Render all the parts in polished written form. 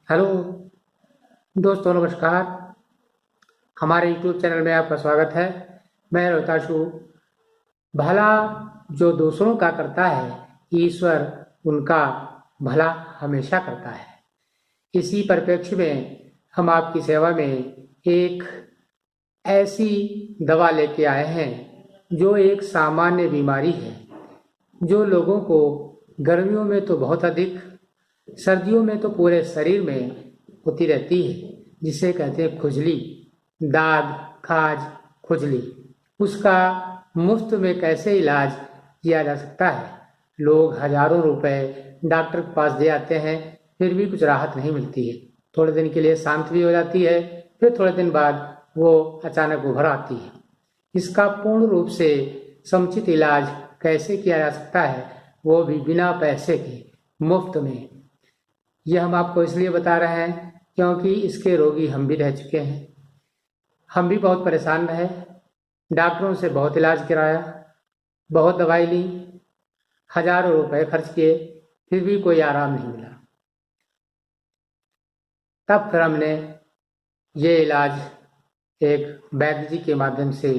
Hello दोस्तों, नमस्कार। हमारे YouTube चैनल में आपका स्वागत है। मैं रोहिताशु। भला जो दूसरों का करता है, ईश्वर उनका भला हमेशा करता है। इसी परिप्रेक्ष्य में हम आपकी सेवा में एक ऐसी दवा लेके आए हैं जो एक सामान्य बीमारी है, जो लोगों को गर्मियों में तो बहुत अधिक, सर्दियों में तो पूरे शरीर में होती रहती है, जिसे कहते हैं खुजली, दाद, खाज, खुजली। उसका मुफ्त में कैसे इलाज किया जा सकता है? लोग हजारों रुपए डॉक्टर के पास दे आते हैं, फिर भी कुछ राहत नहीं मिलती है। थोड़े दिन के लिए शांत भी हो जाती है, फिर थोड़े दिन बाद वो अचानक उभर आती है। इसका पूर्ण रूप से समुचित इलाज कैसे किया जा सकता है, वो भी बिना पैसे के, मुफ्त में। यह हम आपको इसलिए बता रहे हैं क्योंकि इसके रोगी हम भी रह चुके हैं। हम भी बहुत परेशान रहे, डॉक्टरों से बहुत इलाज कराया, बहुत दवाई ली, हजारों रुपए खर्च किए, फिर भी कोई आराम नहीं मिला। तब फिर हमने ये इलाज एक वैद्य जी के माध्यम से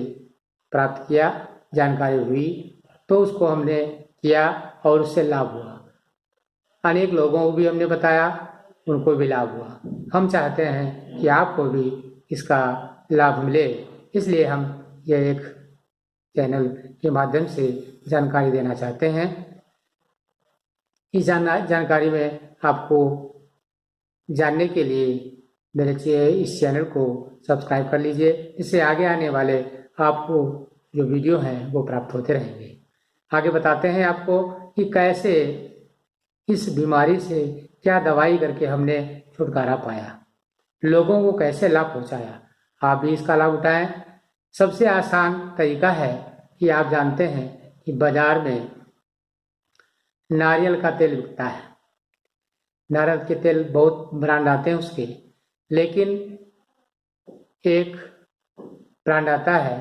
प्राप्त किया, जानकारी हुई, तो उसको हमने किया और उससे लाभ हुआ। अनेक लोगों को भी हमने बताया, उनको भी लाभ हुआ। हम चाहते हैं कि आपको भी इसका लाभ मिले, इसलिए हम यह एक चैनल के माध्यम से जानकारी देना चाहते हैं। इस जानकारी में आपको जानने के लिए मेरे इस चैनल को सब्सक्राइब कर लीजिए, इससे आगे आने वाले आपको जो वीडियो हैं वो प्राप्त होते रहेंगे। आगे बताते हैं आपको कि कैसे इस बीमारी से क्या दवाई करके हमने छुटकारा पाया, लोगों को कैसे लाभ पहुंचाया। आप भी इसका लाभ उठाएं। सबसे आसान तरीका है कि आप जानते हैं कि बाजार में नारियल का तेल बिकता है। नारियल के तेल बहुत ब्रांड आते हैं उसके, लेकिन एक ब्रांड आता है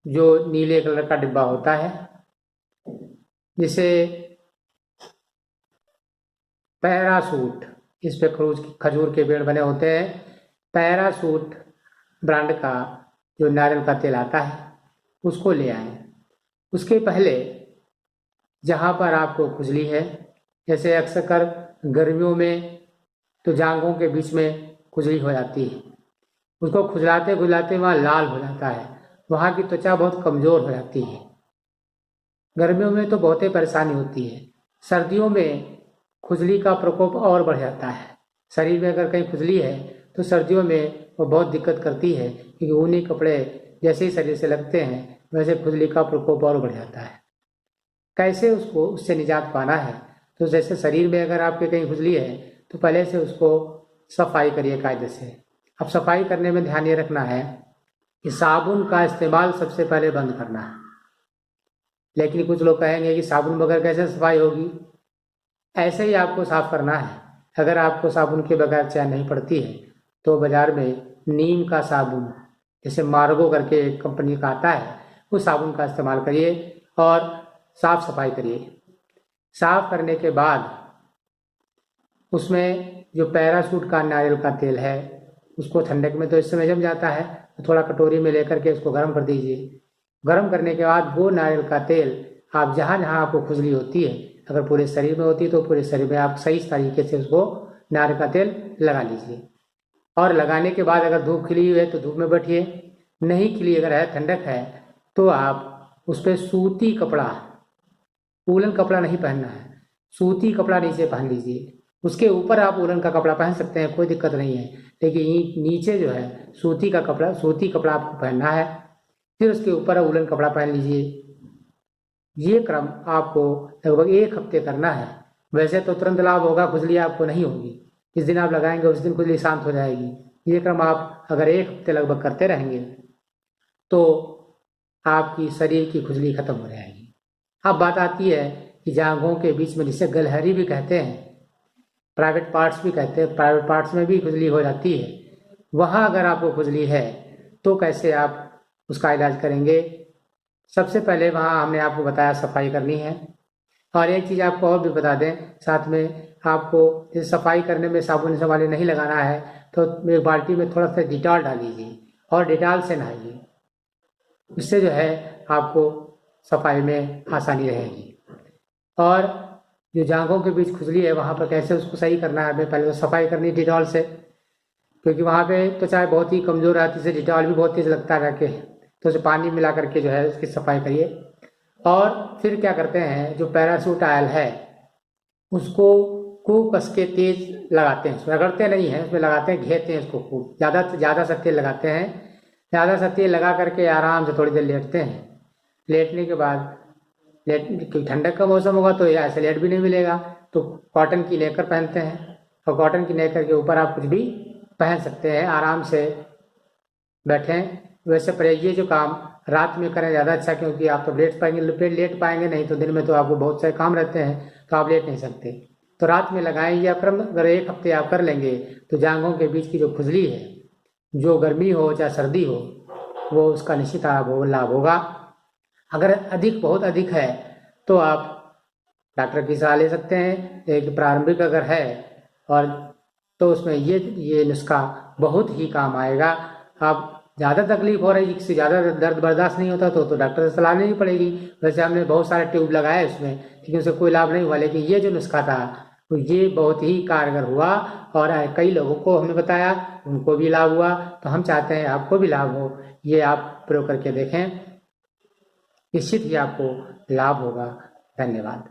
जो नीले कलर का डिब्बा होता है, जिसे पैरासूट, इस पे खजूर के पेड़ बने होते हैं। पैरासूट ब्रांड का जो नारियल का तेल आता है, उसको ले आए। उसके पहले जहाँ पर आपको खुजली है, जैसे अक्सर कर गर्मियों में तो जांघों के बीच में खुजली हो जाती है, उसको खुजलाते खुजलाते वहाँ लाल हो जाता है, वहाँ की त्वचा बहुत कमजोर हो जाती है। गर्मियों में तो बहुत ही परेशानी होती है। सर्दियों में खुजली का प्रकोप और बढ़ जाता है। शरीर में अगर कहीं खुजली है तो सर्दियों में वो बहुत दिक्कत करती है, क्योंकि ऊनी कपड़े जैसे ही शरीर से लगते हैं वैसे खुजली का प्रकोप और बढ़ जाता है। कैसे उसको उससे निजात पाना है? तो जैसे शरीर में अगर आपके कहीं खुजली है तो पहले से उसको सफाई करिए कायदे से। अब सफाई करने में ध्यान ये रखना है कि साबुन का इस्तेमाल सबसे पहले बंद करना है। लेकिन कुछ लोग कहेंगे कि साबुन बगैर कैसे सफाई होगी? ऐसे ही आपको साफ करना है। अगर आपको साबुन के बगैर चाय नहीं पड़ती है तो बाजार में नीम का साबुन, जैसे मार्गो करके एक कंपनी का आता है, उस साबुन का इस्तेमाल करिए और साफ सफाई करिए। साफ करने के बाद उसमें जो पैराशूट का नारियल का तेल है, उसको ठंडक में तो इस समय जम जाता है, तो थोड़ा कटोरी में लेकर के उसको गर्म कर दीजिए। गर्म करने के बाद वो नारियल का तेल आप जहाँ जहाँ आपको खुजली होती है, अगर पूरे शरीर में होती है तो पूरे शरीर में आप सही तरीके से उसको नारियल का तेल लगा लीजिए। और लगाने के बाद अगर धूप खिली हुई है तो धूप में बैठिए, नहीं खिली अगर है, ठंडक है, तो आप उस पर सूती कपड़ा, वूलन कपड़ा नहीं पहनना है, सूती कपड़ा नीचे पहन लीजिए। उसके ऊपर आप वूलन का कपड़ा पहन सकते हैं, कोई दिक्कत नहीं है, लेकिन नीचे जो है सूती कपड़ा आपको पहनना है। फिर उसके ऊपर वूलन कपड़ा पहन लीजिए। ये क्रम आपको लगभग 1 हफ्ते करना है। वैसे तो तुरंत लाभ होगा, खुजली आपको नहीं होगी। जिस दिन आप लगाएंगे उस दिन खुजली शांत हो जाएगी। ये क्रम आप अगर 1 हफ्ते लगभग करते रहेंगे तो आपकी शरीर की खुजली खत्म हो जाएगी। अब बात आती है कि जांघों के बीच में, जिसे गलहरी भी कहते हैं, प्राइवेट पार्ट्स भी कहते हैं, प्राइवेट पार्ट्स में भी खुजली हो जाती है। वहाँ अगर आपको खुजली है तो कैसे आप उसका इलाज करेंगे? सबसे पहले वहाँ हमने आपको बताया सफाई करनी है। और एक चीज़ आपको और भी बता दें साथ में, आपको जैसे सफाई करने में साबुन से वाले नहीं लगाना है तो एक बाल्टी में थोड़ा सा डिटॉल डाल लीजिए और डिटॉल से नहाइए। इससे जो है आपको सफाई में आसानी रहेगी। और जो जांघों के बीच खुजली है वहाँ पर कैसे उसको सही करना है, हमें पहले तो सफाई करनी है डिटॉल से, क्योंकि वहाँ पे त्वचा बहुत ही कमज़ोर आती है, डिटॉल भी बहुत तेज़ लगता है रखे, तो उसे पानी मिला करके जो है उसकी सफाई करिए। और फिर क्या करते हैं, जो पैराशूट ऑयल है उसको खूब कस के तेज लगाते हैं, उसमें रगड़ते नहीं हैं, उसमें लगाते हैं, घेरते हैं उसको खूब, ज़्यादा सा तेल लगाते हैं। ज़्यादा सा तेल लगा करके आराम से थोड़ी देर लेटते हैं। लेटने के बाद ठंडक का मौसम होगा तो ऐसे लेट भी नहीं मिलेगा, तो कॉटन की नेकर पहनते हैं, और कॉटन की नेकर के ऊपर आप कुछ भी पहन सकते हैं, आराम से बैठें। वैसे पर ये जो काम रात में करें ज़्यादा अच्छा, क्योंकि आप तो लेट पाएंगे नहीं, तो दिन में तो आपको बहुत सारे काम रहते हैं तो आप लेट नहीं सकते। तो रात में लगाएं या क्रम अगर 1 हफ्ते आप कर लेंगे तो जांघों के बीच की जो खुजली है, जो गर्मी हो चाहे सर्दी हो, वो उसका निश्चित लाभ होगा। अगर बहुत अधिक है तो आप डॉक्टर की सलाह ले सकते हैं, एक प्रारंभिक अगर है और तो उसमें ये नुस्खा बहुत ही काम आएगा। आप ज़्यादा तकलीफ हो रही, इससे ज़्यादा दर्द बर्दाश्त नहीं होता तो डॉक्टर से सलाह लेनी पड़ेगी। वैसे हमने बहुत सारे ट्यूब लगाए उसमें, लेकिन उससे कोई लाभ नहीं हुआ, लेकिन ये जो नुस्खा था तो ये बहुत ही कारगर हुआ और कई लोगों को हमने बताया, उनको भी लाभ हुआ। तो हम चाहते हैं आपको भी लाभ हो, ये आप प्रयोग करके देखें, निश्चित ही आपको लाभ होगा। धन्यवाद।